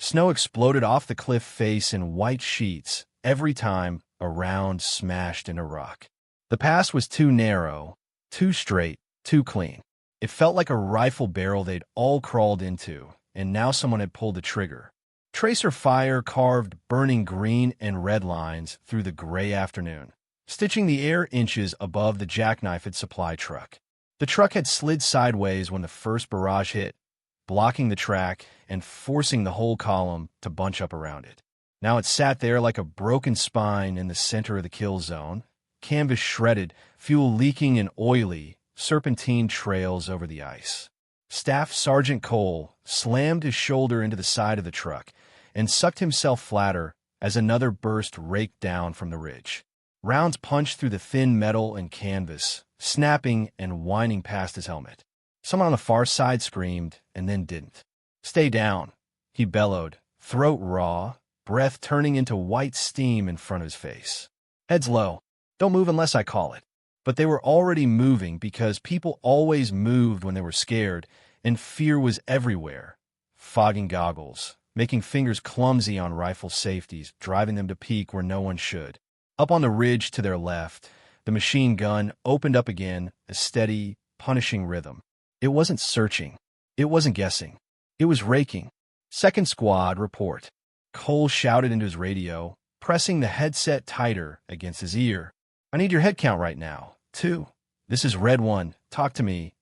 Snow exploded off the cliff face in white sheets every time a round smashed into rock. The pass was too narrow, too straight, too clean. It felt like a rifle barrel they'd all crawled into, and now someone had pulled the trigger. Tracer fire carved burning green and red lines through the gray afternoon, stitching the air inches above the jackknifed supply truck. The truck had slid sideways when the first barrage hit, blocking the track and forcing the whole column to bunch up around it. Now it sat there like a broken spine in the center of the kill zone, canvas shredded, fuel leaking and oily, serpentine trails over the ice. Staff Sergeant Cole slammed his shoulder into the side of the truck and sucked himself flatter as another burst raked down from the ridge. Rounds punched through the thin metal and canvas, snapping and whining past his helmet. Someone on the far side screamed and then didn't. "Stay down," he bellowed, throat raw, breath turning into white steam in front of his face. "Heads low. Don't move unless I call it." But they were already moving because people always moved when they were scared, and fear was everywhere. Fogging goggles, making fingers clumsy on rifle safeties, driving them to peak where no one should. Up on the ridge to their left, the machine gun opened up again, a steady, punishing rhythm. It wasn't searching. It wasn't guessing. It was raking. "Second squad, report." Cole shouted into his radio, pressing the headset tighter against his ear. "I need your head count right now. 2. This is Red 1. Talk to me."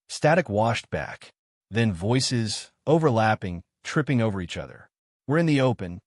Static washed back. Then voices, overlapping, tripping over each other. "We're in the open."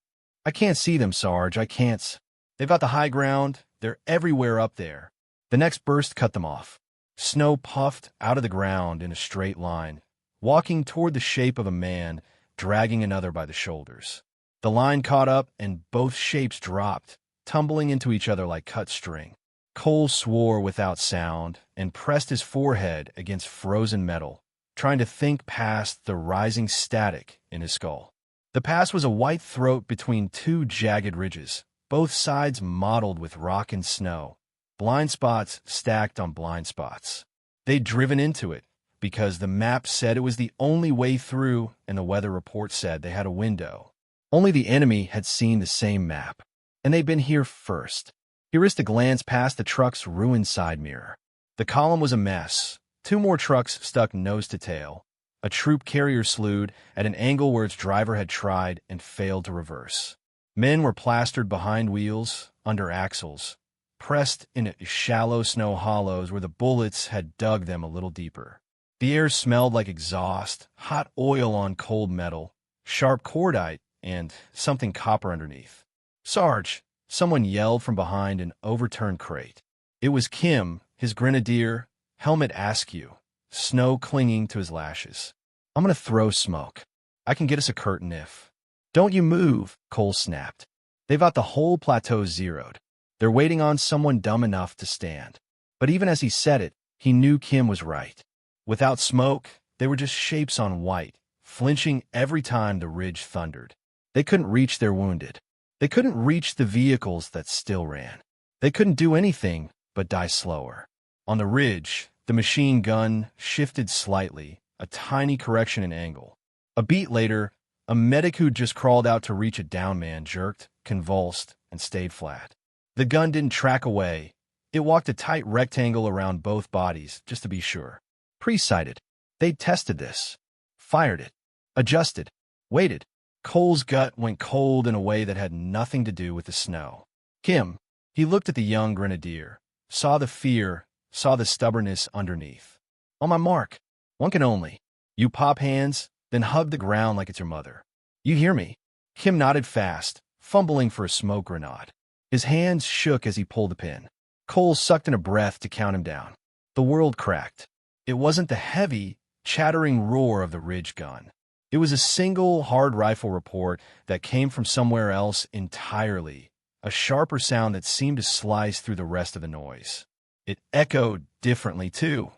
"I can't see them, Sarge. I can't." "They've got the high ground. They're everywhere up there." The next burst cut them off. Snow puffed out of the ground in a straight line, walking toward the shape of a man, dragging another by the shoulders. The line caught up, and both shapes dropped, tumbling into each other like cut string. Cole swore without sound and pressed his forehead against frozen metal, trying to think past the rising static in his skull. The pass was a white throat between two jagged ridges, both sides mottled with rock and snow, blind spots stacked on blind spots. They'd driven into it because the map said it was the only way through and the weather report said they had a window. Only the enemy had seen the same map, and they'd been here first. He risked a glance past the truck's ruined side mirror. The column was a mess. 2 more trucks stuck nose to tail. A troop carrier slewed at an angle where its driver had tried and failed to reverse. Men were plastered behind wheels, under axles, pressed in shallow snow hollows where the bullets had dug them a little deeper. The air smelled like exhaust, hot oil on cold metal, sharp cordite, and something copper underneath. "Sarge!" someone yelled from behind an overturned crate. It was Kim, his grenadier, helmet askew, snow clinging to his lashes. "I'm gonna throw smoke. I can get us a curtain if—" "Don't you move," Cole snapped. "They've got the whole plateau zeroed. They're waiting on someone dumb enough to stand." But even as he said it, he knew Kim was right. Without smoke, they were just shapes on white, flinching every time the ridge thundered. They couldn't reach their wounded. They couldn't reach the vehicles that still ran. They couldn't do anything but die slower. On the ridge, the machine gun shifted slightly, a tiny correction in angle. A beat later, a medic who'd just crawled out to reach a down man jerked, convulsed, and stayed flat. The gun didn't track away. It walked a tight rectangle around both bodies, just to be sure. Pre-sighted. They'd tested this. Fired it. Adjusted. Waited. Cole's gut went cold in a way that had nothing to do with the snow. "Kim." He looked at the young grenadier, saw the fear, saw the stubbornness underneath. "On my mark. One can only." "You pop hands, then hug the ground like it's your mother. You hear me?" Kim nodded fast, fumbling for a smoke grenade. His hands shook as he pulled the pin. Cole sucked in a breath to count him down. The world cracked. It wasn't the heavy, chattering roar of the ridge gun. It was a single hard rifle report that came from somewhere else entirely, a sharper sound that seemed to slice through the rest of the noise. It echoed differently, too,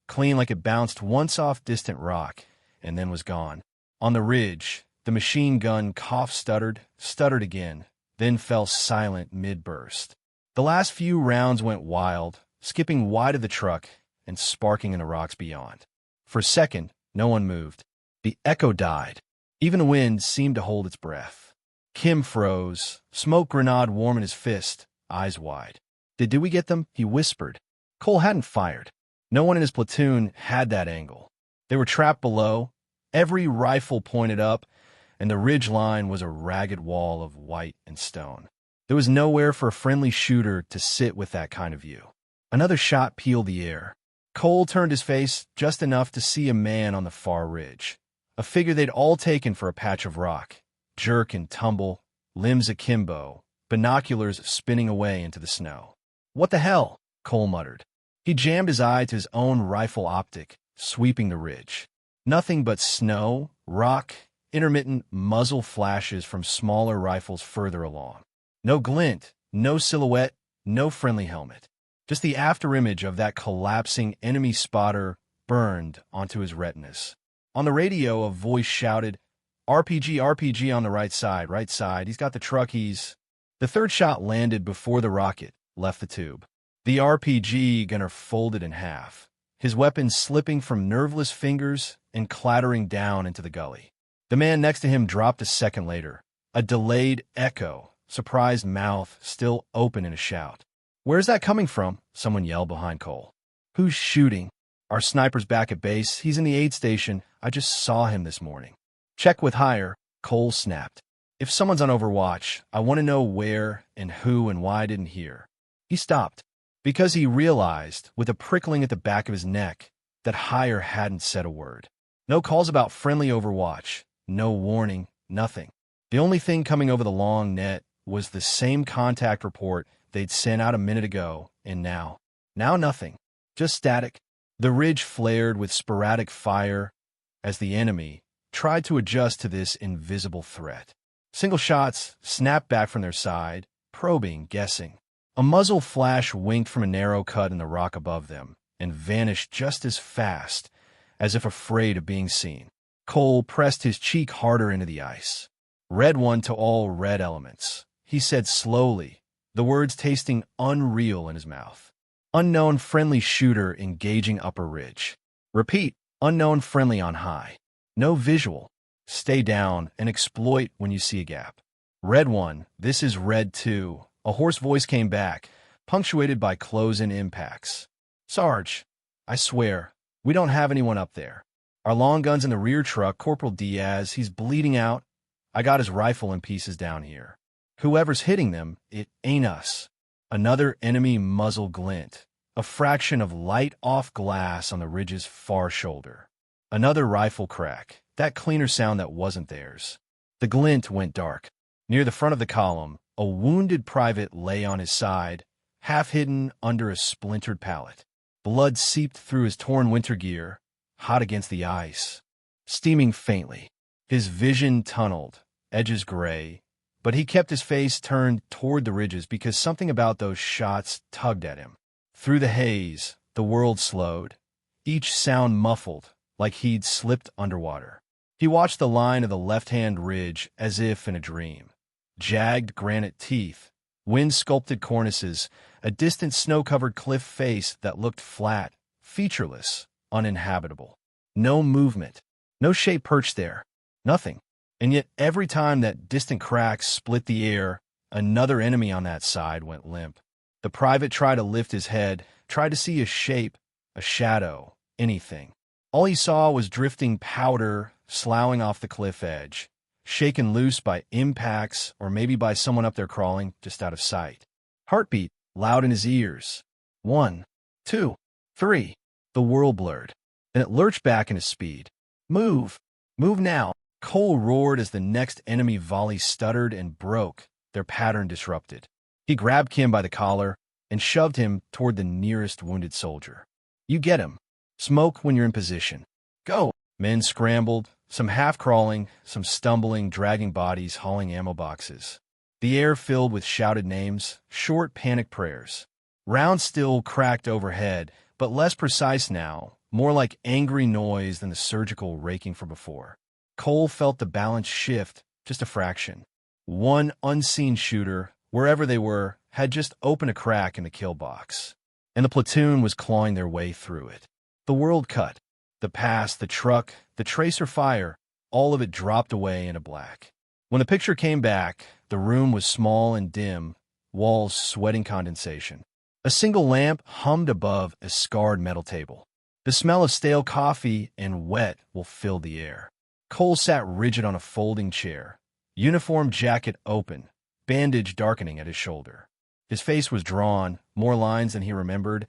clean like it bounced once off distant rock and then was gone. On the ridge, the machine gun stuttered again, then fell silent mid-burst. The last few rounds went wild, skipping wide of the truck and sparking in the rocks beyond. For a second, no one moved. The echo died. Even the wind seemed to hold its breath. Kim froze, smoke grenade warm in his fist, eyes wide. Did we get them? He whispered. Cole hadn't fired. No one in his platoon had that angle. They were trapped below, every rifle pointed up, and the ridge line was a ragged wall of white and stone. There was nowhere for a friendly shooter to sit with that kind of view. Another shot peeled the air. Cole turned his face just enough to see a man on the far ridge, a figure they'd all taken for a patch of rock, jerk and tumble, limbs akimbo, binoculars spinning away into the snow. What the hell? Cole muttered. He jammed his eye to his own rifle optic, sweeping the ridge. Nothing but snow, rock, intermittent muzzle flashes from smaller rifles further along. No glint, no silhouette, no friendly helmet. Just the afterimage of that collapsing enemy spotter burned onto his retinas. On the radio, a voice shouted, RPG, RPG on the right side, right side. He's got the truck, The third shot landed before the rocket left the tube. The RPG gunner folded in half, his weapon slipping from nerveless fingers and clattering down into the gully. The man next to him dropped a second later, a delayed echo, surprised mouth still open in a shout. Where's that coming from? Someone yelled behind Cole. Who's shooting? Our sniper's back at base. He's in the aid station. I just saw him this morning. Check with higher, Cole snapped. If someone's on overwatch, I want to know where and who and why I didn't hear. He stopped, because he realized, with a prickling at the back of his neck, that higher hadn't said a word. No calls about friendly overwatch, no warning, nothing. The only thing coming over the long net was the same contact report they'd sent out a minute ago, and now nothing. Just static. The ridge flared with sporadic fire as the enemy tried to adjust to this invisible threat. Single shots snapped back from their side, probing, guessing. A muzzle flash winked from a narrow cut in the rock above them and vanished just as fast, as if afraid of being seen. Cole pressed his cheek harder into the ice. Red one to all red elements, he said slowly, the words tasting unreal in his mouth. Unknown friendly shooter engaging upper ridge. Repeat, unknown friendly on high. No visual. Stay down and exploit when you see a gap. Red one, this is red two. A hoarse voice came back, punctuated by close-in impacts. Sarge, I swear, we don't have anyone up there. Our long gun's in the rear truck, Corporal Diaz, he's bleeding out. I got his rifle in pieces down here. Whoever's hitting them, it ain't us. Another enemy muzzle glint, a fraction of light off glass on the ridge's far shoulder. Another rifle crack, that cleaner sound that wasn't theirs. The glint went dark. Near the front of the column, a wounded private lay on his side, half hidden under a splintered pallet. Blood seeped through his torn winter gear, hot against the ice, steaming faintly. His vision tunneled, edges gray, but he kept his face turned toward the ridges because something about those shots tugged at him. Through the haze, the world slowed, each sound muffled, like he'd slipped underwater. He watched the line of the left-hand ridge as if in a dream. Jagged granite teeth, wind-sculpted cornices, a distant snow-covered cliff face that looked flat, featureless, uninhabitable. No movement, no shape perched there, nothing. And yet every time that distant crack split the air, another enemy on that side went limp. The private tried to lift his head, tried to see a shape, a shadow, anything. All he saw was drifting powder sloughing off the cliff edge, shaken loose by impacts or maybe by someone up there crawling just out of sight. Heartbeat loud in his ears. 1, 2, 3. The world blurred. Then it lurched back in his speed. Move! Move now! Cole roared as the next enemy volley stuttered and broke, their pattern disrupted. He grabbed Kim by the collar and shoved him toward the nearest wounded soldier. You get him. Smoke when you're in position. Go! Men scrambled, some half-crawling, some stumbling, dragging bodies hauling ammo boxes. The air filled with shouted names, short panic prayers. Rounds still cracked overhead, but less precise now, more like angry noise than the surgical raking from before. Cole felt the balance shift, just a fraction. One unseen shooter, wherever they were, had just opened a crack in the kill box, and the platoon was clawing their way through it. The world cut. The pass, the truck, the tracer fire, all of it dropped away into black. When the picture came back, the room was small and dim, walls sweating condensation. A single lamp hummed above a scarred metal table. The smell of stale coffee and wet will fill the air. Cole sat rigid on a folding chair, uniform jacket open, bandage darkening at his shoulder. His face was drawn, more lines than he remembered,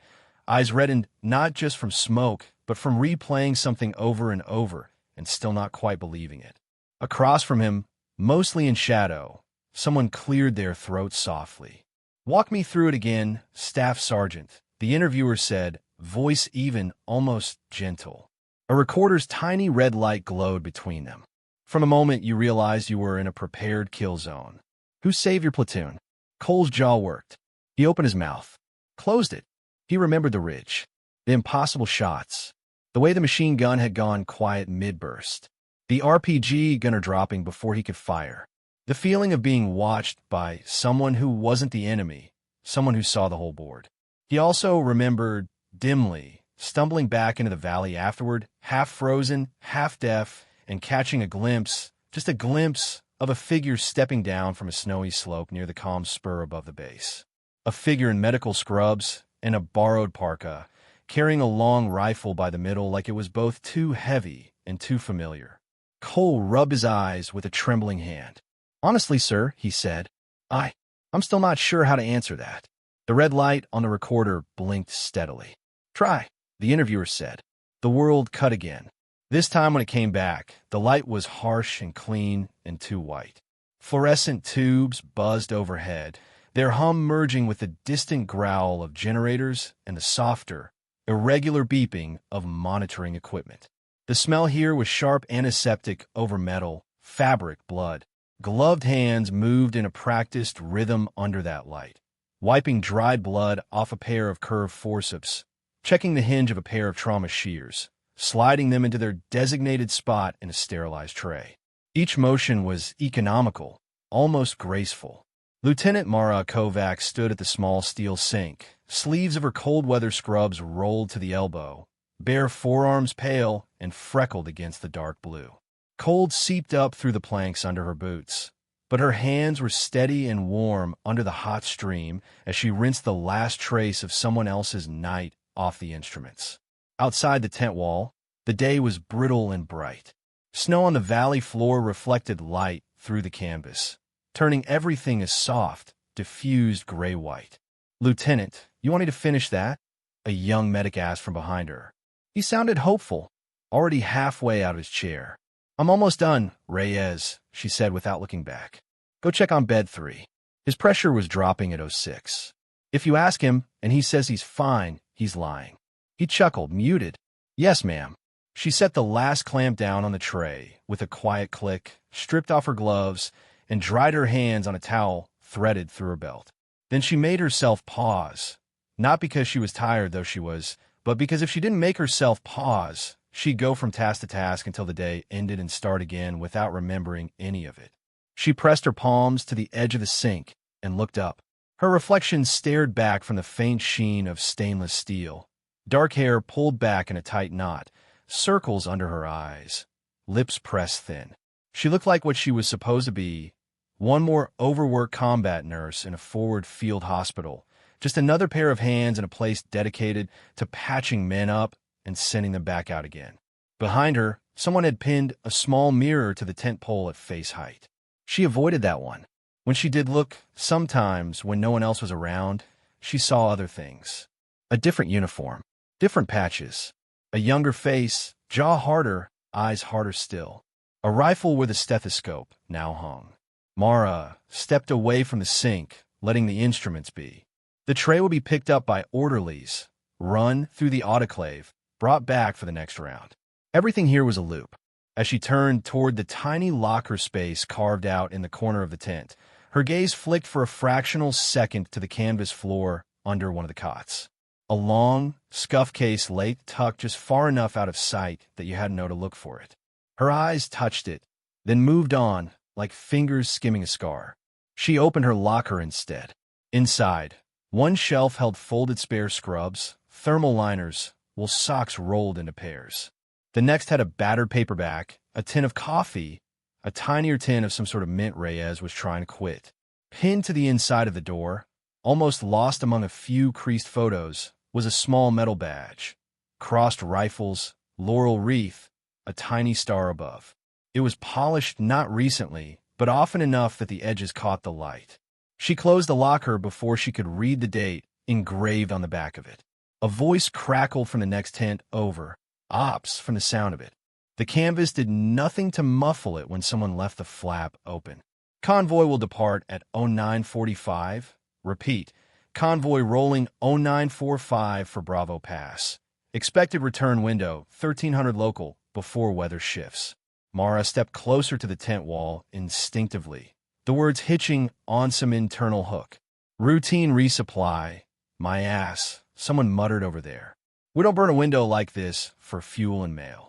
eyes reddened not just from smoke, but from replaying something over and over and still not quite believing it. Across from him, mostly in shadow, someone cleared their throat softly. "Walk me through it again, Staff Sergeant," the interviewer said, voice even, almost gentle. A recorder's tiny red light glowed between them. From a moment, you realized you were in a prepared kill zone. "Who saved your platoon?" Cole's jaw worked. He opened his mouth, closed it. He remembered the ridge, the impossible shots, the way the machine gun had gone quiet mid-burst, the RPG gunner dropping before he could fire, the feeling of being watched by someone who wasn't the enemy, someone who saw the whole board. He also remembered, dimly, stumbling back into the valley afterward, half frozen, half deaf, and catching a glimpse, just a glimpse, of a figure stepping down from a snowy slope near the calm spur above the base. A figure in medical scrubs and a borrowed parka, carrying a long rifle by the middle like it was both too heavy and too familiar. Cole rubbed his eyes with a trembling hand. "Honestly, sir," he said, I'm still not sure how to answer that." The red light on the recorder blinked steadily. "Try," the interviewer said. The world cut again. This time when it came back, the light was harsh and clean and too white. Fluorescent tubes buzzed overhead, their hum merging with the distant growl of generators and the softer, irregular beeping of monitoring equipment. The smell here was sharp antiseptic over metal, fabric, blood. Gloved hands moved in a practiced rhythm under that light, wiping dried blood off a pair of curved forceps, checking the hinge of a pair of trauma shears, sliding them into their designated spot in a sterilized tray. Each motion was economical, almost graceful. Lieutenant Mara Kovac stood at the small steel sink, sleeves of her cold-weather scrubs rolled to the elbow, bare forearms pale and freckled against the dark blue. Cold seeped up through the planks under her boots, but her hands were steady and warm under the hot stream as she rinsed the last trace of someone else's night off the instruments. Outside the tent wall, the day was brittle and bright. Snow on the valley floor reflected light through the canvas, turning everything a soft, diffused gray-white. "Lieutenant, you want me to finish that?" a young medic asked from behind her. He sounded hopeful, already halfway out of his chair. "I'm almost done, Reyes," she said without looking back. "Go check on bed 3. His pressure was dropping at 06. If you ask him, and he says he's fine, he's lying." He chuckled, muted. "Yes, ma'am." She set the last clamp down on the tray with a quiet click, stripped off her gloves, and dried her hands on a towel threaded through her belt. Then she made herself pause, not because she was tired, though she was, but because if she didn't make herself pause, she'd go from task to task until the day ended and start again without remembering any of it. She pressed her palms to the edge of the sink and looked up. Her reflection stared back from the faint sheen of stainless steel. Dark hair pulled back in a tight knot, circles under her eyes, lips pressed thin. She looked like what she was supposed to be, one more overworked combat nurse in a forward field hospital, just another pair of hands in a place dedicated to patching men up and sending them back out again. Behind her, someone had pinned a small mirror to the tent pole at face height. She avoided that one. When she did look, sometimes when no one else was around, she saw other things. A different uniform, different patches, a younger face, jaw harder, eyes harder still. A rifle where the stethoscope now hung. Mara stepped away from the sink, letting the instruments be. The tray would be picked up by orderlies, run through the autoclave, brought back for the next round. Everything here was a loop. As she turned toward the tiny locker space carved out in the corner of the tent, her gaze flicked for a fractional second to the canvas floor under one of the cots. A long, scuff case lay tucked just far enough out of sight that you had to know to look for it. Her eyes touched it, then moved on, like fingers skimming a scar. She opened her locker instead. Inside, one shelf held folded spare scrubs, thermal liners, while socks rolled into pairs. The next had a battered paperback, a tin of coffee, a tinier tin of some sort of mint Reyes was trying to quit. Pinned to the inside of the door, almost lost among a few creased photos, was a small metal badge. Crossed rifles, laurel wreath, a tiny star above. It was polished not recently, but often enough that the edges caught the light. She closed the locker before she could read the date engraved on the back of it. A voice crackled from the next tent over. Ops from the sound of it. The canvas did nothing to muffle it when someone left the flap open. Convoy will depart at 0945. Repeat. Convoy rolling 0945 for Bravo Pass. Expected return window 1300 local before weather shifts. Mara stepped closer to the tent wall instinctively, the words hitching on some internal hook. Routine resupply. My ass, someone muttered over there. We don't burn a window like this for fuel and mail.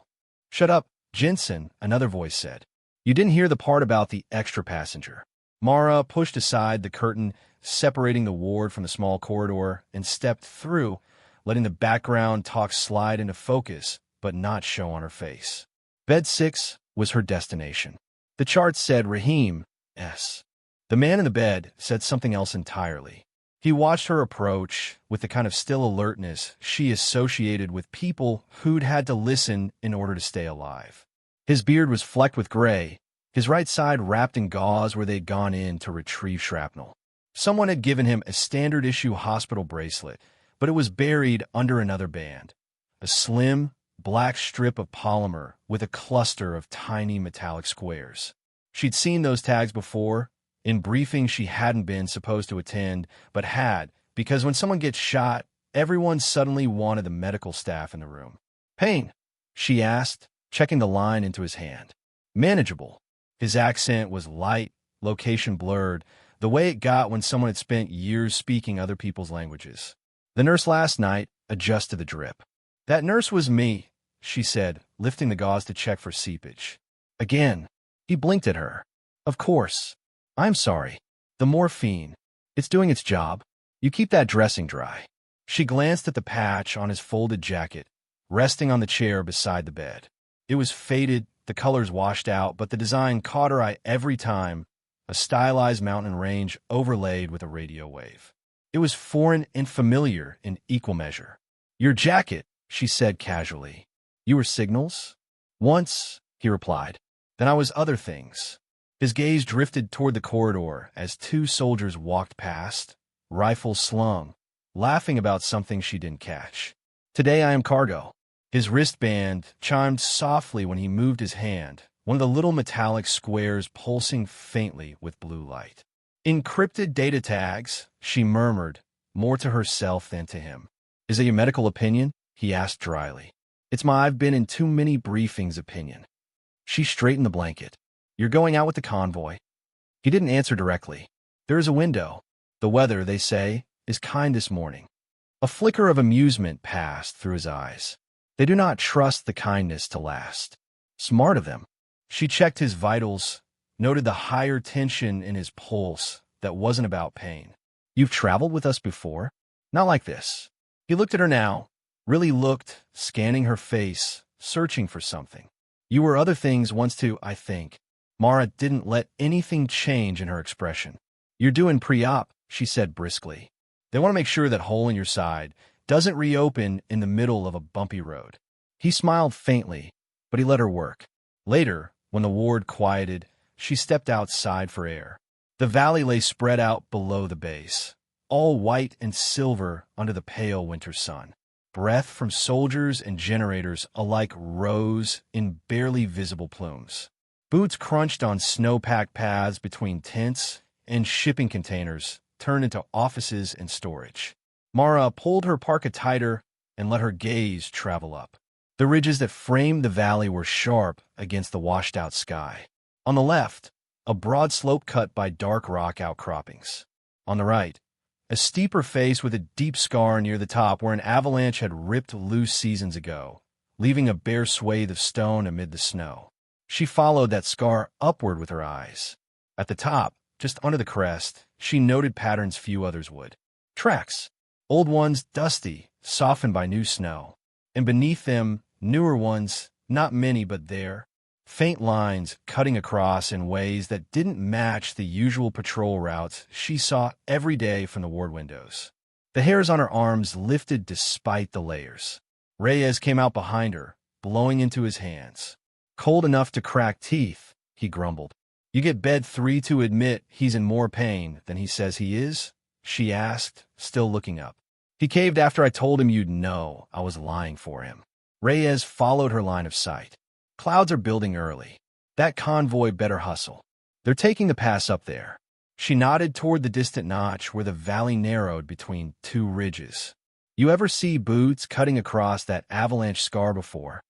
Shut up, Jensen, another voice said. You didn't hear the part about the extra passenger. Mara pushed aside the curtain separating the ward from the small corridor and stepped through, letting the background talk slide into focus but not show on her face. Bed 6 was her destination. The chart said Raheem S. The man in the bed said something else entirely. He watched her approach with the kind of still alertness she associated with people who'd had to listen in order to stay alive. His beard was flecked with gray, his right side wrapped in gauze where they'd gone in to retrieve shrapnel. Someone had given him a standard-issue hospital bracelet, but it was buried under another band. A slim, black strip of polymer with a cluster of tiny metallic squares. She'd seen those tags before, in briefings she hadn't been supposed to attend, but had, because when someone gets shot, everyone suddenly wanted the medical staff in the room. Pain? She asked, checking the line into his hand. Manageable. His accent was light, location blurred, the way it got when someone had spent years speaking other people's languages. The nurse last night adjusted the drip. That nurse was me, she said, lifting the gauze to check for seepage. Again, he blinked at her. Of course. I'm sorry. The morphine. It's doing its job. You keep that dressing dry. She glanced at the patch on his folded jacket, resting on the chair beside the bed. It was faded, the colors washed out, but the design caught her eye every time, a stylized mountain range overlaid with a radio wave. It was foreign and familiar in equal measure. Your jacket, she said casually. You were signals? Once, he replied. Then I was other things. His gaze drifted toward the corridor as two soldiers walked past, rifles slung, laughing about something she didn't catch. Today I am cargo. His wristband chimed softly when he moved his hand, one of the little metallic squares pulsing faintly with blue light. Encrypted data tags, she murmured, more to herself than to him. Is it your medical opinion? He asked dryly. It's my I've been in too many briefings opinion. She straightened the blanket. You're going out with the convoy. He didn't answer directly. There is a window. The weather, they say, is kind this morning. A flicker of amusement passed through his eyes. They do not trust the kindness to last. Smart of them. She checked his vitals, noted the higher tension in his pulse that wasn't about pain. You've traveled with us before? Not like this. He looked at her now, really looked, scanning her face, searching for something. You were other things once too, I think. Mara didn't let anything change in her expression. You're doing pre-op, she said briskly. They want to make sure that hole in your side doesn't reopen in the middle of a bumpy road. He smiled faintly, but he let her work. Later, when the ward quieted, she stepped outside for air. The valley lay spread out below the base, all white and silver under the pale winter sun. Breath from soldiers and generators alike rose in barely visible plumes. Boots crunched on snow-packed paths between tents, and shipping containers turned into offices and storage. Mara pulled her parka tighter and let her gaze travel up. The ridges that framed the valley were sharp against the washed-out sky. On the left, a broad slope cut by dark rock outcroppings. On the right, a steeper face with a deep scar near the top where an avalanche had ripped loose seasons ago, leaving a bare swathe of stone amid the snow. She followed that scar upward with her eyes. At the top, just under the crest, she noted patterns few others would. Tracks. Old ones dusty, softened by new snow. And beneath them, newer ones, not many but there. faint lines cutting across in ways that didn't match the usual patrol routes she saw every day from the ward windows. The hairs on her arms lifted despite the layers. Reyes came out behind her, blowing into his hands. Cold enough to crack teeth, he grumbled. You get bed 3 to admit he's in more pain than he says he is? She asked, still looking up. He caved after I told him you'd know I was lying for him. Reyes followed her line of sight. Clouds are building early. That convoy better hustle. They're taking the pass up there. She nodded toward the distant notch where the valley narrowed between 2 ridges. You ever see boots cutting across that avalanche scar before?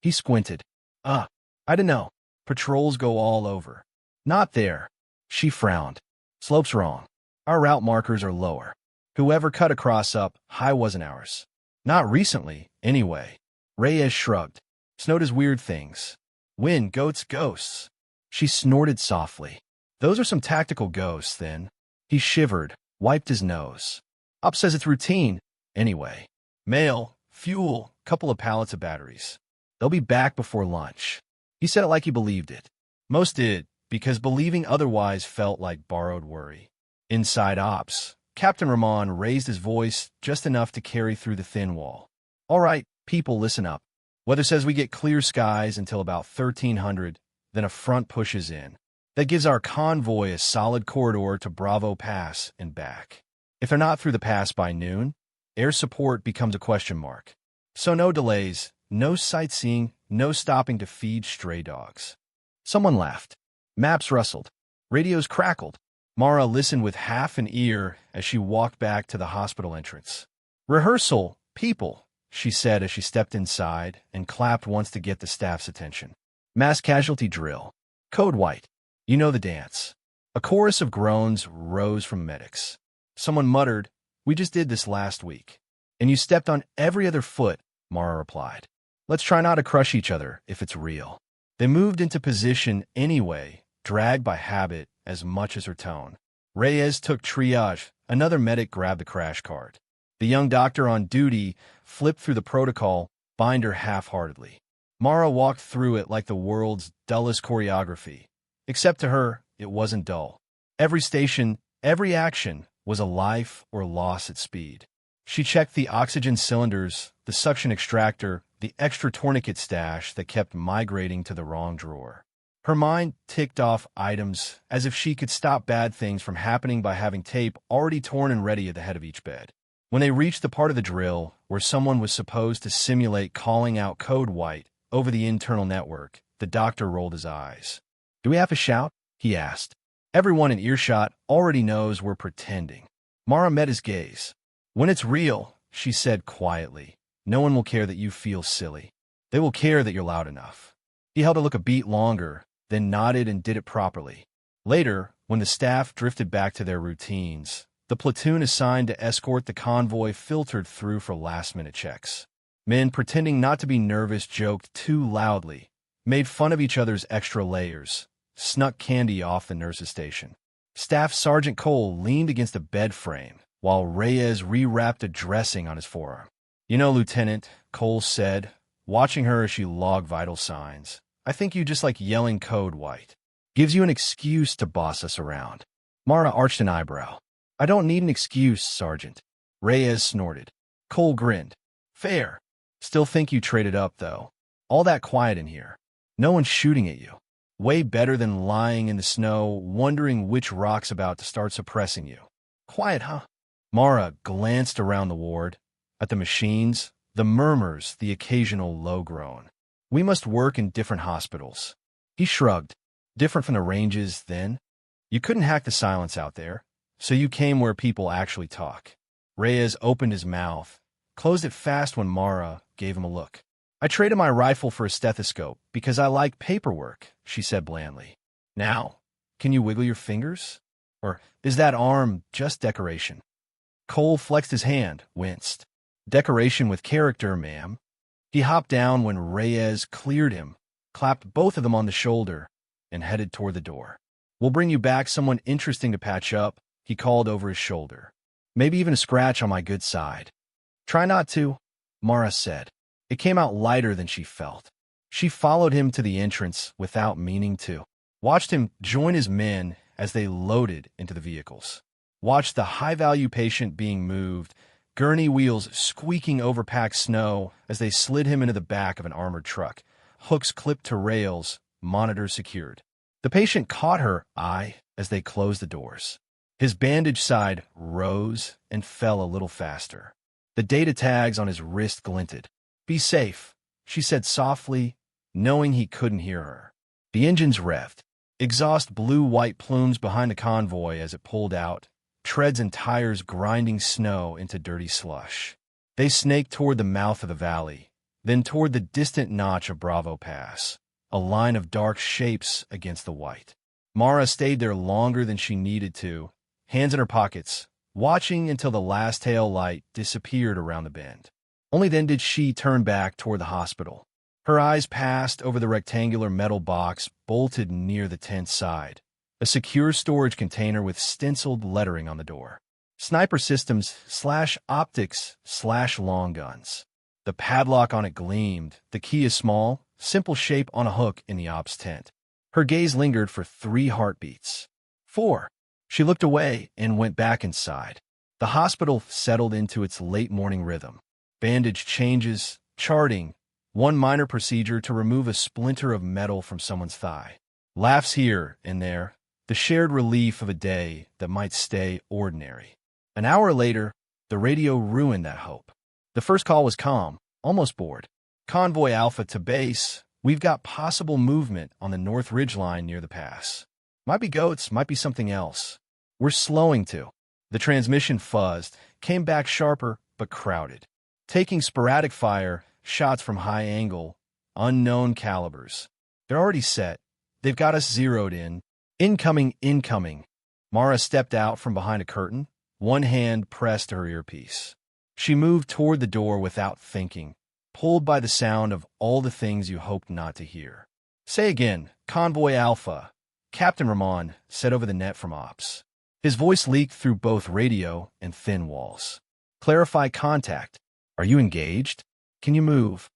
He squinted. I don't know. Patrols go all over. Not there. She frowned. Slope's wrong. Our route markers are lower. Whoever cut across up high wasn't ours. Not recently, anyway. Reyes shrugged. Snow does weird things. Wind, goats, ghosts. She snorted softly. Those are some tactical ghosts, then. He shivered, wiped his nose. Op says it's routine. Anyway. Mail, fuel, couple of pallets of batteries. They'll be back before lunch. He said it like he believed it. Most did, because believing otherwise felt like borrowed worry. Inside ops, Captain Ramon raised his voice just enough to carry through the thin wall. All right, people, listen up. Weather says we get clear skies until about 1300, then a front pushes in. That gives our convoy a solid corridor to Bravo Pass and back. If they're not through the pass by noon, air support becomes a question mark. So no delays, no sightseeing, no stopping to feed stray dogs. Someone laughed. Maps rustled. Radios crackled. Mara listened with half an ear as she walked back to the hospital entrance. Rehearsal, people, she said as she stepped inside and clapped once to get the staff's attention. Mass-casualty drill. Code white. You know the dance. A chorus of groans rose from medics. Someone muttered, we just did this last week. And you stepped on every other foot, Mara replied. Let's try not to crush each other if it's real. They moved into position anyway, dragged by habit as much as her tone. Reyes took triage. Another medic grabbed the crash cart. The young doctor on duty flipped through the protocol, binder half-heartedly. Mara walked through it like the world's dullest choreography. Except to her, it wasn't dull. Every station, every action was a life or loss at speed. She checked the oxygen cylinders, the suction extractor, the extra tourniquet stash that kept migrating to the wrong drawer. Her mind ticked off items as if she could stop bad things from happening by having tape already torn and ready at the head of each bed. When they reached the part of the drill where someone was supposed to simulate calling out code white over the internal network, the doctor rolled his eyes. Do we have to shout? He asked. Everyone in earshot already knows we're pretending. Mara met his gaze. When it's real, she said quietly, no one will care that you feel silly. They will care that you're loud enough. He held her look a beat longer, then nodded and did it properly. Later, when the staff drifted back to their routines, the platoon assigned to escort the convoy filtered through for last-minute checks. Men pretending not to be nervous joked too loudly, made fun of each other's extra layers, snuck candy off the nurse's station. Staff Sergeant Cole leaned against a bed frame, while Reyes rewrapped a dressing on his forearm. You know, Lieutenant, Cole said, watching her as she logged vital signs, I think you just like yelling code white. Gives you an excuse to boss us around. Mara arched an eyebrow. I don't need an excuse, Sergeant. Reyes snorted. Cole grinned. Fair. Still think you traded up, though. All that quiet in here. No one's shooting at you. Way better than lying in the snow, wondering which rock's about to start suppressing you. Quiet, huh? Mara glanced around the ward, at the machines, the murmurs, the occasional low groan. We must work in different hospitals. He shrugged. Different from the ranges, then? You couldn't hack the silence out there, so you came where people actually talk. Reyes opened his mouth, closed it fast when Mara gave him a look. I traded my rifle for a stethoscope because I like paperwork, she said blandly. Now, can you wiggle your fingers? Or is that arm just decoration? Cole flexed his hand, winced. Decoration with character, ma'am. He hopped down when Reyes cleared him, clapped both of them on the shoulder, and headed toward the door. We'll bring you back someone interesting to patch up, he called over his shoulder. Maybe even a scratch on my good side. Try not to, Mara said. It came out lighter than she felt. She followed him to the entrance without meaning to. Watched him join his men as they loaded into the vehicles. Watched the high-value patient being moved, gurney wheels squeaking over packed snow as they slid him into the back of an armored truck, hooks clipped to rails, monitors secured. The patient caught her eye as they closed the doors. His bandaged side rose and fell a little faster. The data tags on his wrist glinted. "Be safe," she said softly, knowing he couldn't hear her. The engines revved. Exhaust blew white plumes behind the convoy as it pulled out, treads and tires grinding snow into dirty slush. They snaked toward the mouth of the valley, then toward the distant notch of Bravo Pass, a line of dark shapes against the white. Mara stayed there longer than she needed to, hands in her pockets, watching until the last tail light disappeared around the bend. Only then did she turn back toward the hospital. Her eyes passed over the rectangular metal box bolted near the tent's side, a secure storage container with stenciled lettering on the door. Sniper Systems /optics/long guns. The padlock on it gleamed, the key a small, simple shape on a hook in the ops tent. Her gaze lingered for 3 heartbeats. 4. She looked away and went back inside. The hospital settled into its late morning rhythm. Bandage changes, charting, one minor procedure to remove a splinter of metal from someone's thigh. Laughs here and there, the shared relief of a day that might stay ordinary. An hour later, the radio ruined that hope. The first call was calm, almost bored. "Convoy Alpha to base. We've got possible movement on the North Ridge line near the pass. Might be goats, might be something else. We're slowing to." The transmission fuzzed, came back sharper but crowded. Taking sporadic fire, shots from high angle, unknown calibers. They're already set. They've got us zeroed in. Incoming, incoming. Mara stepped out from behind a curtain, one hand pressed to her earpiece. She moved toward the door without thinking, pulled by the sound of all the things you hoped not to hear. "Say again, Convoy Alpha," Captain Ramon said over the net from ops. His voice leaked through both radio and thin walls. "Clarify contact. Are you engaged? Can you move?"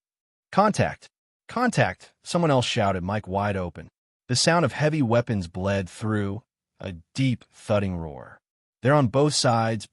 "Contact. Contact," someone else shouted, mic wide open. The sound of heavy weapons bled through, a deep, thudding roar. "They're on both sides,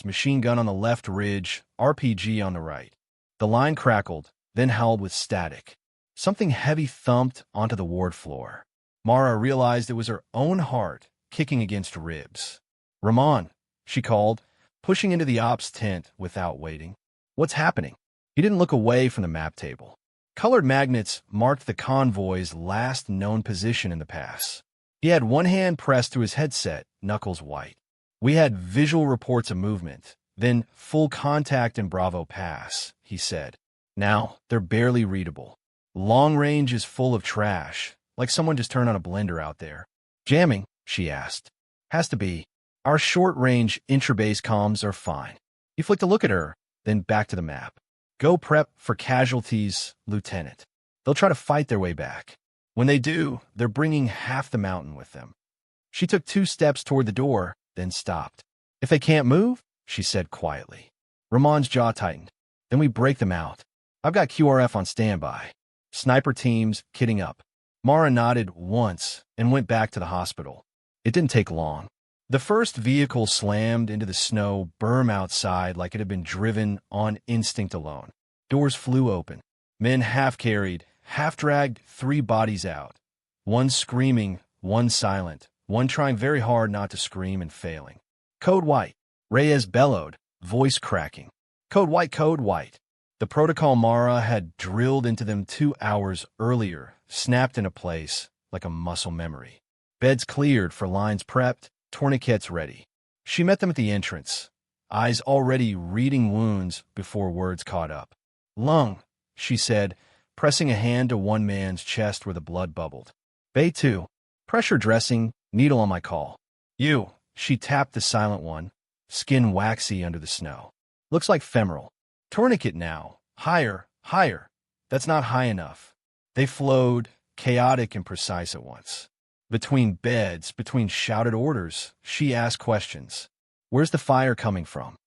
machine gun on the left ridge, RPG on the right." The line crackled, then howled with static. Something heavy thumped onto the ward floor. Mara realized it was her own heart kicking against ribs. "Ramon," she called, pushing into the ops tent without waiting. "What's happening?" He didn't look away from the map table. Colored magnets marked the convoy's last known position in the pass. He had one hand pressed to his headset, knuckles white. "We had visual reports of movement, then full contact in Bravo Pass," he said. "Now, they're barely readable. Long range is full of trash, like someone just turned on a blender out there." "Jamming?" she asked. "Has to be. Our short-range intra-base comms are fine." He flicked a look at her, then back to the map. "Go prep for casualties, Lieutenant. They'll try to fight their way back. When they do, they're bringing half the mountain with them." She took 2 steps toward the door, then stopped. "If they can't move," she said quietly. Ramon's jaw tightened. "Then we break them out. I've got QRF on standby. Sniper teams kitting up." Mara nodded once and went back to the hospital. It didn't take long. The first vehicle slammed into the snow berm outside like it had been driven on instinct alone. Doors flew open. Men half-carried, half-dragged 3 bodies out. One screaming, one silent, one trying very hard not to scream and failing. "Code white," Reyes bellowed, voice cracking. "Code white, code white." The protocol Mara had drilled into them 2 hours earlier snapped into place like a muscle memory. Beds cleared for lines prepped, tourniquets ready. She met them at the entrance, eyes already reading wounds before words caught up. "Lung," she said, pressing a hand to one man's chest where the blood bubbled. "Bay 2. Pressure dressing, needle on my call." "You," she tapped the silent one, skin waxy under the snow. "Looks like femoral. Tourniquet now. Higher, higher." "That's not high enough." They flowed, chaotic and precise at once. Between beds, between shouted orders, she asked questions. "Where's the fire coming from?"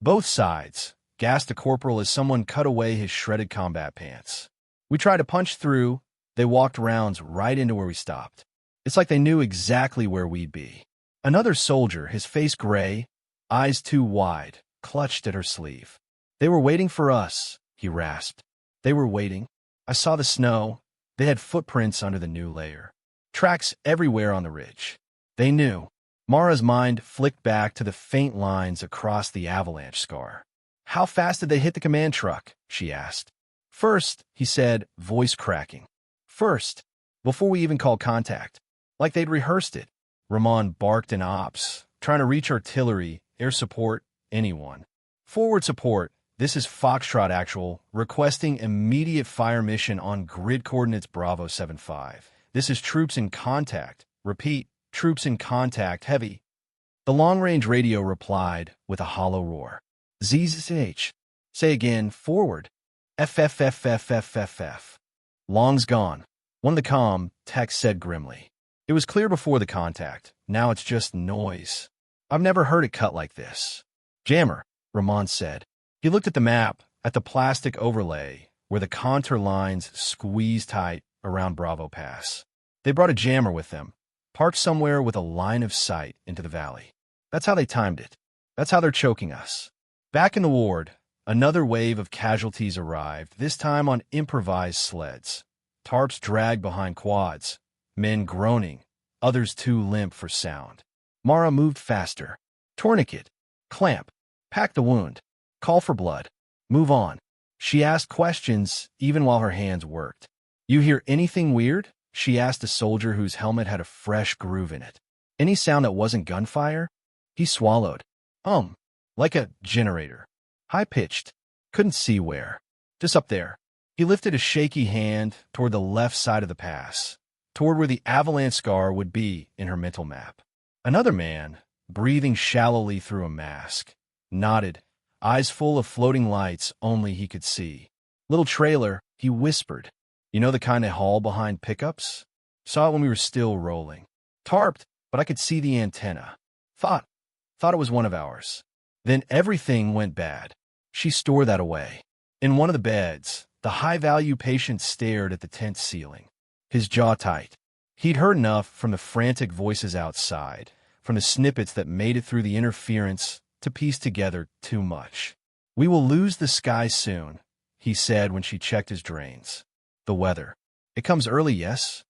"Both sides," gasped a corporal as someone cut away his shredded combat pants. We tried to punch through. They walked rounds right into where we stopped. It's like they knew exactly where we'd be. Another soldier, his face gray, eyes too wide, clutched at her sleeve. They were waiting for us, he rasped. They were waiting. I saw the snow. They had footprints under the new layer. Tracks everywhere on the ridge. They knew. Mara's mind flicked back to the faint lines across the avalanche scar. How fast did they hit the command truck? She asked. First, he said, voice cracking. First, before we even called contact. Like they'd rehearsed it. Ramon barked in ops, trying to reach artillery, air support, anyone. Forward support. This is Foxtrot Actual, requesting immediate fire mission on grid coordinates Bravo 75. This is troops in contact. Repeat, troops in contact, heavy. The long-range radio replied with a hollow roar. ZZH. Say again, forward. FFFFFFF. Long's gone. One of the comm text said grimly. It was clear before the contact. Now it's just noise. I've never heard it cut like this. Jammer, Ramon said. He looked at the map, at the plastic overlay, where the contour lines squeezed tight around Bravo Pass. They brought a jammer with them, parked somewhere with a line of sight into the valley. That's how they timed it. That's how they're choking us. Back in the ward, another wave of casualties arrived, this time on improvised sleds. Tarps dragged behind quads, men groaning, others too limp for sound. Mara moved faster. Tourniquet. Clamp. Pack the wound. Call for blood. Move on. She asked questions even while her hands worked. You hear anything weird? She asked a soldier whose helmet had a fresh groove in it. Any sound that wasn't gunfire? He swallowed. Like a generator. High-pitched. Couldn't see where. Just up there. He lifted a shaky hand toward the left side of the pass, toward where the avalanche scar would be in her mental map. Another man, breathing shallowly through a mask, nodded, eyes full of floating lights only he could see. Little trailer, he whispered. You know the kind they haul behind pickups? Saw it when we were still rolling. Tarped, but I could see the antenna. Thought it was one of ours. Then everything went bad. She stored that away. In one of the beds, the high-value patient stared at the tent ceiling, his jaw tight. He'd heard enough from the frantic voices outside, from the snippets that made it through the interference, to piece together too much. We will lose the sky soon, he said when she checked his drains. The weather. It comes early, yes?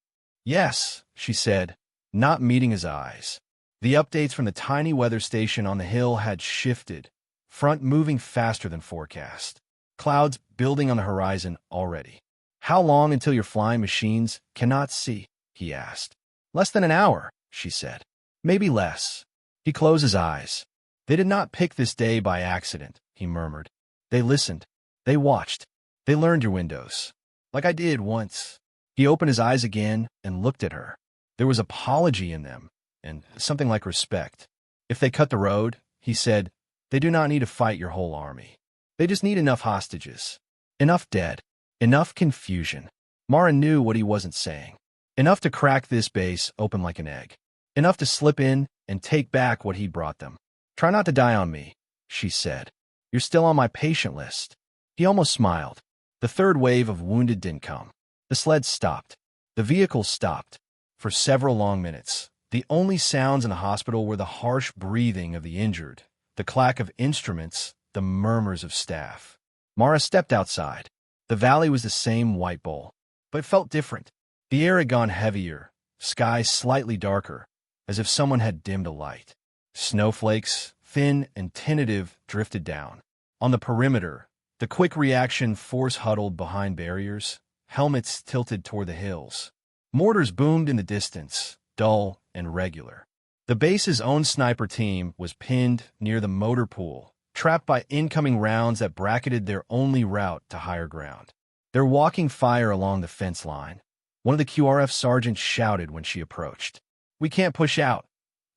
Yes, she said, not meeting his eyes. The updates from the tiny weather station on the hill had shifted, front moving faster than forecast. Clouds building on the horizon already. How long until your flying machines cannot see? He asked. Less than an hour, she said. Maybe less. He closed his eyes. They did not pick this day by accident, he murmured. They listened. They watched. They learned your windows. Like I did once. He opened his eyes again and looked at her. There was apology in them, and something like respect. If they cut the road, he said, they do not need to fight your whole army. They just need enough hostages. Enough dead. Enough confusion. Mara knew what he wasn't saying. Enough to crack this base open like an egg. Enough to slip in and take back what he brought them. Try not to die on me, she said. You're still on my patient list. He almost smiled. The third wave of wounded didn't come. The sleds stopped. The vehicles stopped. For several long minutes, the only sounds in the hospital were the harsh breathing of the injured, the clack of instruments, the murmurs of staff. Mara stepped outside. The valley was the same white bowl, but it felt different. The air had gone heavier, sky slightly darker, as if someone had dimmed a light. Snowflakes, thin and tentative, drifted down. On the perimeter, the quick reaction force huddled behind barriers, helmets tilted toward the hills. Mortars boomed in the distance, dull and regular. The base's own sniper team was pinned near the motor pool, trapped by incoming rounds that bracketed their only route to higher ground. They're walking fire along the fence line. One of the QRF sergeants shouted when she approached. We can't push out.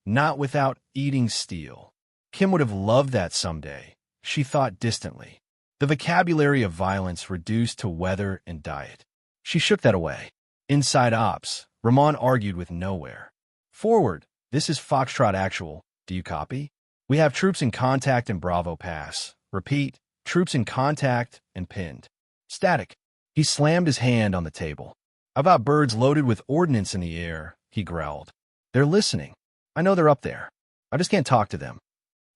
Not without eating steel. Kim would have loved that someday, she thought distantly. The vocabulary of violence reduced to weather and diet. She shook that away. Inside ops, Ramon argued with nowhere. Forward, this is Foxtrot Actual. Do you copy? We have troops in contact in Bravo Pass. Repeat, troops in contact and pinned. Static. He slammed his hand on the table. "I've got birds loaded with ordnance in the air," he growled. "They're listening. I know they're up there. I just can't talk to them."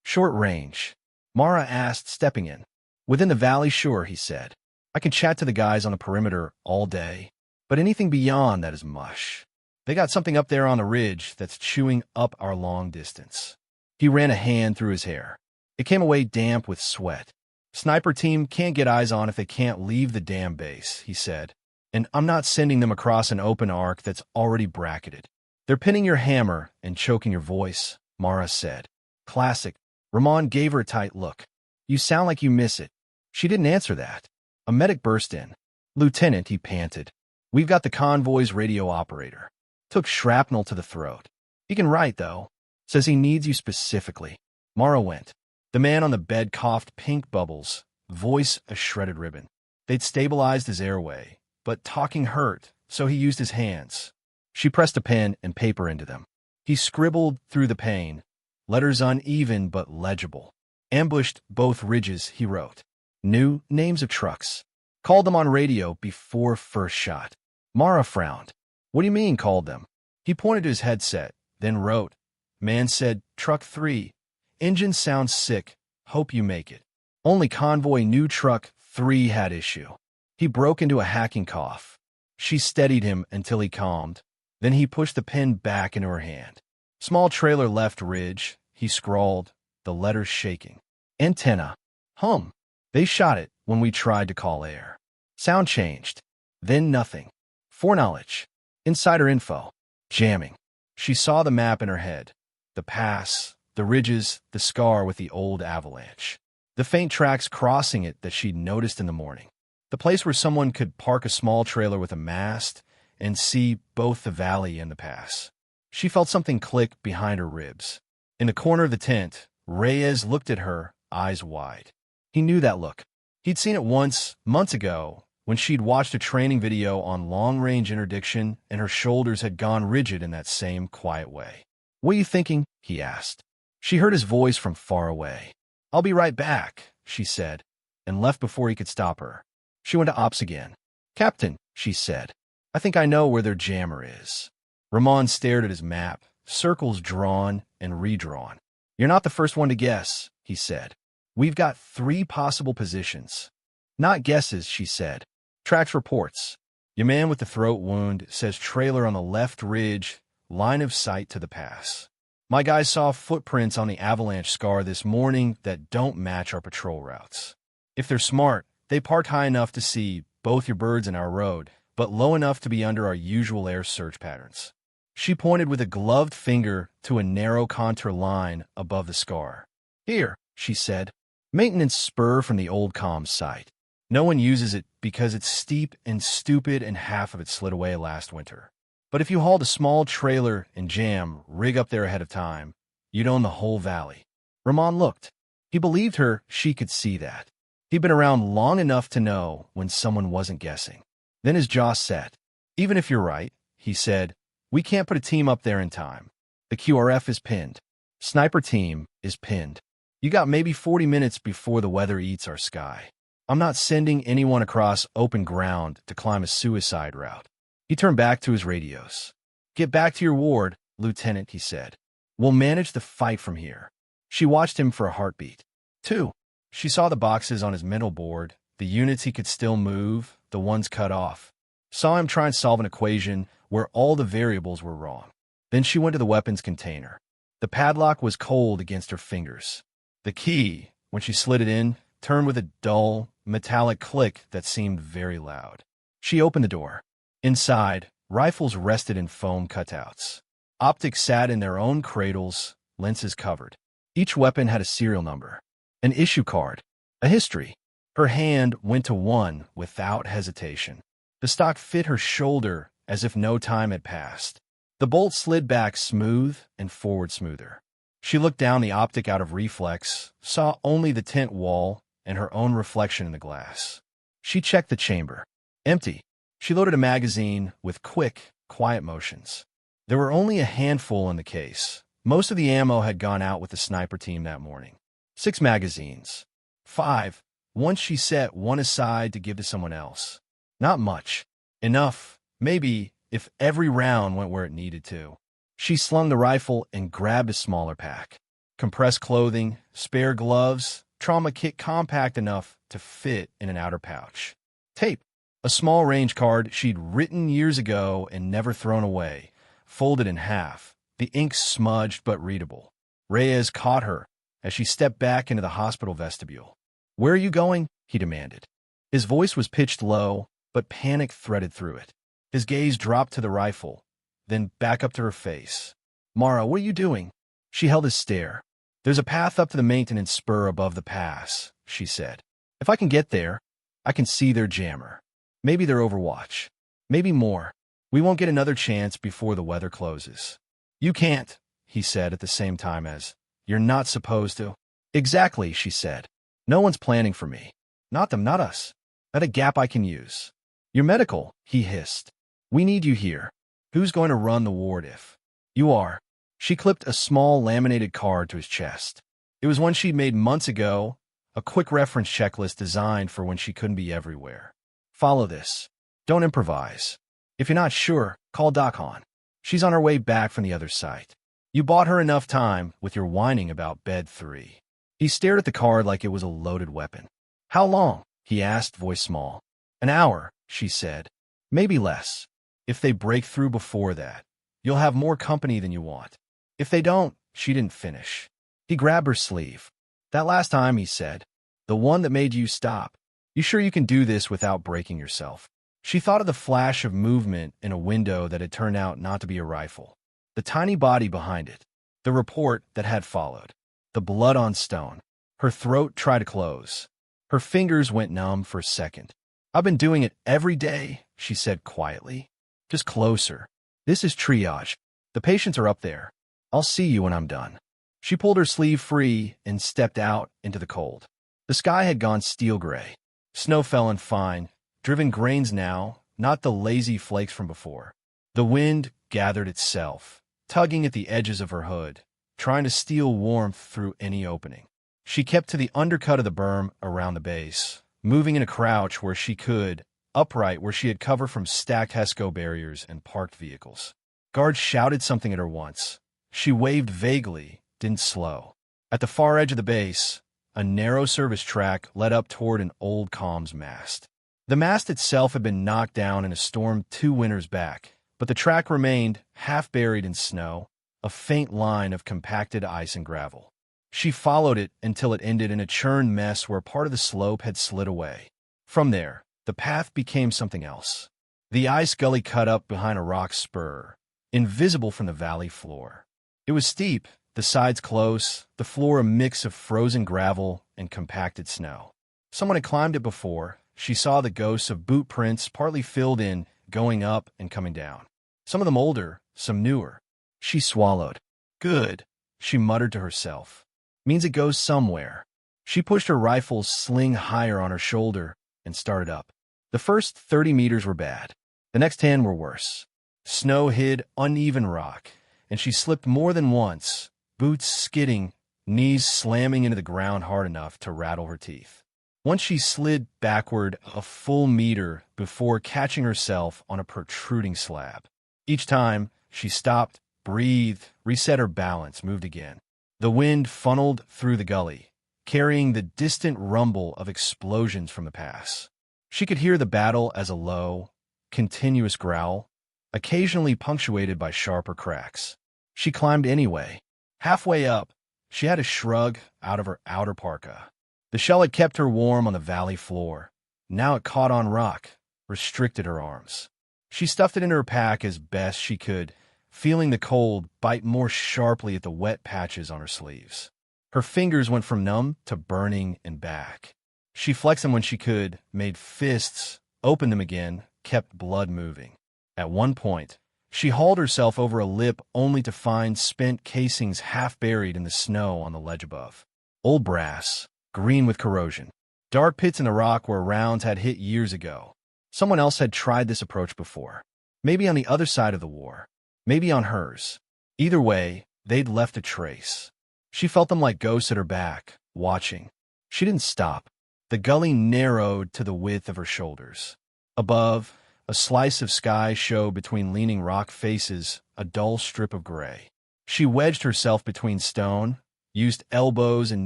"Short range?" Mara asked, stepping in. "Within the valley, sure," he said. "I can chat to the guys on the perimeter all day. But anything beyond that is mush. They got something up there on the ridge that's chewing up our long distance." He ran a hand through his hair. It came away damp with sweat. "Sniper team can't get eyes on if they can't leave the damn base," he said. "And I'm not sending them across an open arc that's already bracketed." "They're pinning your hammer and choking your voice," Mara said. "Classic." Ramon gave her a tight look. "You sound like you miss it." She didn't answer that. A medic burst in. "Lieutenant," he panted. "We've got the convoy's radio operator. Took shrapnel to the throat. He can write, though. Says he needs you specifically." Mara went. The man on the bed coughed pink bubbles, voice a shredded ribbon. They'd stabilized his airway, but talking hurt, so he used his hands. She pressed a pen and paper into them. He scribbled through the pain, letters uneven but legible. "Ambushed both ridges," he wrote. "New names of trucks. Called them on radio before first shot." Mara frowned. "What do you mean, called them?" He pointed to his headset, then wrote. "Man said, truck 3. Engine sounds sick. Hope you make it." Only convoy knew truck 3 had issue. He broke into a hacking cough. She steadied him until he calmed. Then he pushed the pen back into her hand. "Small trailer left ridge," he scrawled, the letters shaking. "Antenna. Hum. They shot it when we tried to call air. Sound changed. Then nothing. Foreknowledge. Insider info. Jamming." She saw the map in her head. The pass, the ridges, the scar with the old avalanche. The faint tracks crossing it that she'd noticed in the morning. The place where someone could park a small trailer with a mast and see both the valley and the pass. She felt something click behind her ribs. In the corner of the tent, Reyes looked at her, eyes wide. He knew that look. He'd seen it once, months ago, when she'd watched a training video on long-range interdiction and her shoulders had gone rigid in that same quiet way. "What are you thinking?" he asked. She heard his voice from far away. "I'll be right back," she said, and left before he could stop her. She went to ops again. "Captain," she said, "I think I know where their jammer is." Ramon stared at his map, circles drawn and redrawn. "You're not the first one to guess," he said. "We've got 3 possible positions." "Not guesses," she said. "Tracks reports. Your man with the throat wound says trailer on the left ridge, line of sight to the pass. My guys saw footprints on the avalanche scar this morning that don't match our patrol routes. If they're smart, they parked high enough to see both your birds and our road, but low enough to be under our usual air search patterns." She pointed with a gloved finger to a narrow contour line above the scar. "Here," she said. "Maintenance spur from the old comms site. No one uses it because it's steep and stupid and half of it slid away last winter. But if you hauled a small trailer and jam rig up there ahead of time, you'd own the whole valley." Ramon looked. He believed her she could see that. He'd been around long enough to know when someone wasn't guessing. Then his jaw set. "Even if you're right," he said, "we can't put a team up there in time. The QRF is pinned. Sniper team is pinned. You got maybe 40 minutes before the weather eats our sky. I'm not sending anyone across open ground to climb a suicide route." He turned back to his radios. "Get back to your ward, Lieutenant," he said. "We'll manage the fight from here." She watched him for a heartbeat. 2. She saw the boxes on his mental board, the units he could still move, the ones cut off. Saw him try and solve an equation where all the variables were wrong. Then she went to the weapons container. The padlock was cold against her fingers. The key, when she slid it in, turned with a dull, metallic click that seemed very loud. She opened the door. Inside, rifles rested in foam cutouts. Optics sat in their own cradles, lenses covered. Each weapon had a serial number, an issue card, a history. Her hand went to one without hesitation. The stock fit her shoulder as if no time had passed. The bolt slid back smooth and forward smoother. She looked down the optic out of reflex, saw only the tent wall and her own reflection in the glass. She checked the chamber. Empty. She loaded a magazine with quick, quiet motions. There were only a handful in the case. Most of the ammo had gone out with the sniper team that morning. 6 magazines. 5. Once she set one aside to give to someone else. Not much. Enough, maybe, if every round went where it needed to. She slung the rifle and grabbed a smaller pack. Compressed clothing, spare gloves, trauma kit compact enough to fit in an outer pouch. Tape, a small range card she'd written years ago and never thrown away, folded in half, the ink smudged but readable. Reyes caught her as she stepped back into the hospital vestibule. "Where are you going?" he demanded. His voice was pitched low, but panic threaded through it. His gaze dropped to the rifle, then back up to her face. "Mara, what are you doing?" She held his stare. "There's a path up to the maintenance spur above the pass," she said. "If I can get there, I can see their jammer. Maybe their overwatch. Maybe more. We won't get another chance before the weather closes." "You can't," he said at the same time as, "You're not supposed to." "Exactly," she said. "No one's planning for me. Not them, not us. Not a gap I can use." "You're medical," he hissed. "We need you here. Who's going to run the ward if you are?" She clipped a small laminated card to his chest. It was one she'd made months ago, a quick reference checklist designed for when she couldn't be everywhere. "Follow this. Don't improvise. If you're not sure, call Doc Han. She's on her way back from the other site. You bought her enough time with your whining about bed 3. He stared at the card like it was a loaded weapon. "How long?" he asked, voice small. "An hour," she said. "Maybe less. If they break through before that, you'll have more company than you want. If they don't," she didn't finish. He grabbed her sleeve. "That last time," he said. "The one that made you stop. You sure you can do this without breaking yourself?" She thought of the flash of movement in a window that had turned out not to be a rifle. The tiny body behind it. The report that had followed. The blood on stone. Her throat tried to close. Her fingers went numb for a second. "I've been doing it every day," she said quietly. "Just closer. This is triage. The patients are up there. I'll see you when I'm done." She pulled her sleeve free and stepped out into the cold. The sky had gone steel gray. Snow fell in fine, driven grains now, not the lazy flakes from before. The wind gathered itself, tugging at the edges of her hood, trying to steal warmth through any opening. She kept to the undercut of the berm around the base, moving in a crouch where she could, upright where she had cover from stacked HESCO barriers and parked vehicles. Guards shouted something at her once. She waved vaguely, didn't slow. At the far edge of the base, a narrow service track led up toward an old comms mast. The mast itself had been knocked down in a storm 2 winters back, but the track remained, half buried in snow, a faint line of compacted ice and gravel. She followed it until it ended in a churned mess where part of the slope had slid away. From there, the path became something else. The ice gully cut up behind a rock spur, invisible from the valley floor. It was steep, the sides close, the floor a mix of frozen gravel and compacted snow. Someone had climbed it before. She saw the ghosts of boot prints partly filled in, going up and coming down. Some of them older, some newer. She swallowed. "Good," she muttered to herself. "Means it goes somewhere." She pushed her rifle's sling higher on her shoulder and started up. The first 30 meters were bad. The next 10 were worse. Snow hid uneven rock, and she slipped more than once, boots skidding, knees slamming into the ground hard enough to rattle her teeth. Once she slid backward a full meter before catching herself on a protruding slab. Each time, she stopped, breathed, reset her balance, moved again. The wind funneled through the gully, carrying the distant rumble of explosions from the pass. She could hear the battle as a low, continuous growl, occasionally punctuated by sharper cracks. She climbed anyway. Halfway up, she had a shrug out of her outer parka. The shell had kept her warm on the valley floor. Now it caught on rock, restricted her arms. She stuffed it into her pack as best she could, feeling the cold bite more sharply at the wet patches on her sleeves. Her fingers went from numb to burning and back. She flexed them when she could, made fists, opened them again, kept blood moving. At one point, she hauled herself over a lip only to find spent casings half buried in the snow on the ledge above. Old brass, green with corrosion. Dark pits in the rock where rounds had hit years ago. Someone else had tried this approach before. Maybe on the other side of the war. Maybe on hers. Either way, they'd left a trace. She felt them like ghosts at her back, watching. She didn't stop. The gully narrowed to the width of her shoulders. Above, a slice of sky showed between leaning rock faces, a dull strip of gray. She wedged herself between stone, used elbows and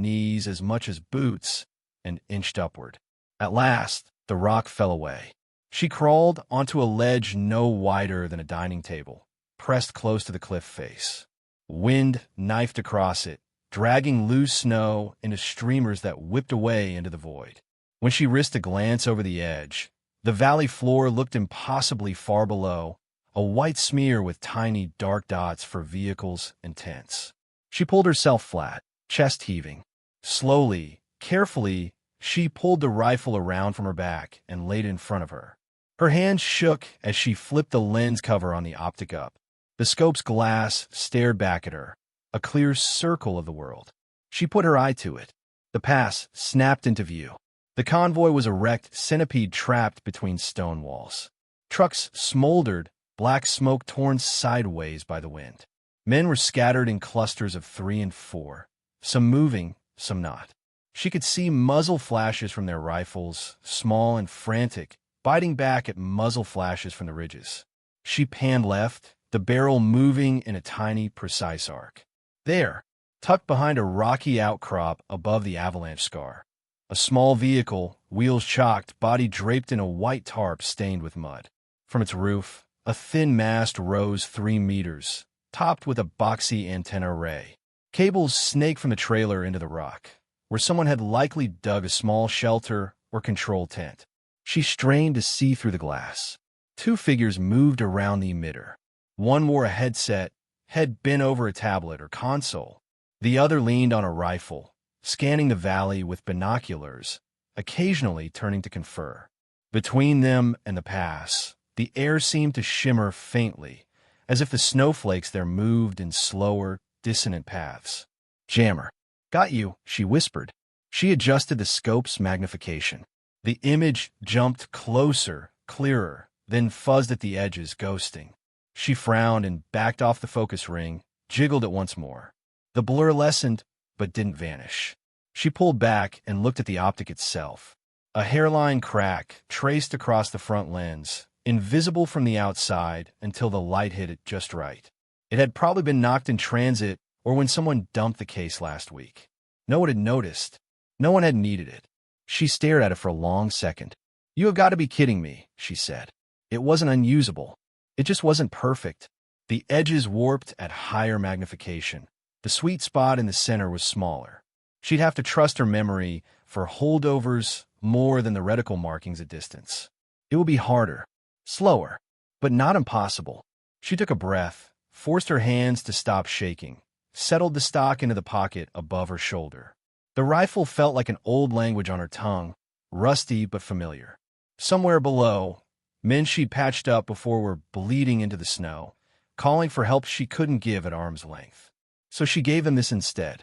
knees as much as boots, and inched upward. At last, the rock fell away. She crawled onto a ledge no wider than a dining table, pressed close to the cliff face. Wind knifed across it, dragging loose snow into streamers that whipped away into the void. When she risked a glance over the edge, the valley floor looked impossibly far below, a white smear with tiny dark dots for vehicles and tents. She pulled herself flat, chest heaving. Slowly, carefully, she pulled the rifle around from her back and laid it in front of her. Her hands shook as she flipped the lens cover on the optic up. The scope's glass stared back at her, a clear circle of the world. She put her eye to it. The pass snapped into view. The convoy was a wrecked centipede trapped between stone walls. Trucks smoldered, black smoke torn sideways by the wind. Men were scattered in clusters of 3 and 4, some moving, some not. She could see muzzle flashes from their rifles, small and frantic, biting back at muzzle flashes from the ridges. She panned left, the barrel moving in a tiny, precise arc. There, tucked behind a rocky outcrop above the avalanche scar, a small vehicle, wheels chocked, body draped in a white tarp stained with mud. From its roof, a thin mast rose 3 meters, topped with a boxy antenna array. Cables snaked from the trailer into the rock, where someone had likely dug a small shelter or control tent. She strained to see through the glass. 2 figures moved around the emitter. One wore a headset, head bent over a tablet or console. The other leaned on a rifle, scanning the valley with binoculars, occasionally turning to confer. Between them and the pass, the air seemed to shimmer faintly, as if the snowflakes there moved in slower, dissonant paths. "Jammer. Got you," she whispered. She adjusted the scope's magnification. The image jumped closer, clearer, then fuzzed at the edges, ghosting. She frowned and backed off the focus ring, jiggled it once more. The blur lessened, but didn't vanish. She pulled back and looked at the optic itself. A hairline crack traced across the front lens, invisible from the outside until the light hit it just right. It had probably been knocked in transit or when someone dumped the case last week. No one had noticed. No one had needed it. She stared at it for a long second. "You have got to be kidding me," she said. It wasn't unusable. It just wasn't perfect. The edges warped at higher magnification. The sweet spot in the center was smaller. She'd have to trust her memory for holdovers more than the reticle markings at distance. It would be harder, slower, but not impossible. She took a breath, forced her hands to stop shaking, settled the stock into the pocket above her shoulder. The rifle felt like an old language on her tongue, rusty but familiar. Somewhere below, men she'd patched up before were bleeding into the snow, calling for help she couldn't give at arm's length. So she gave them this instead.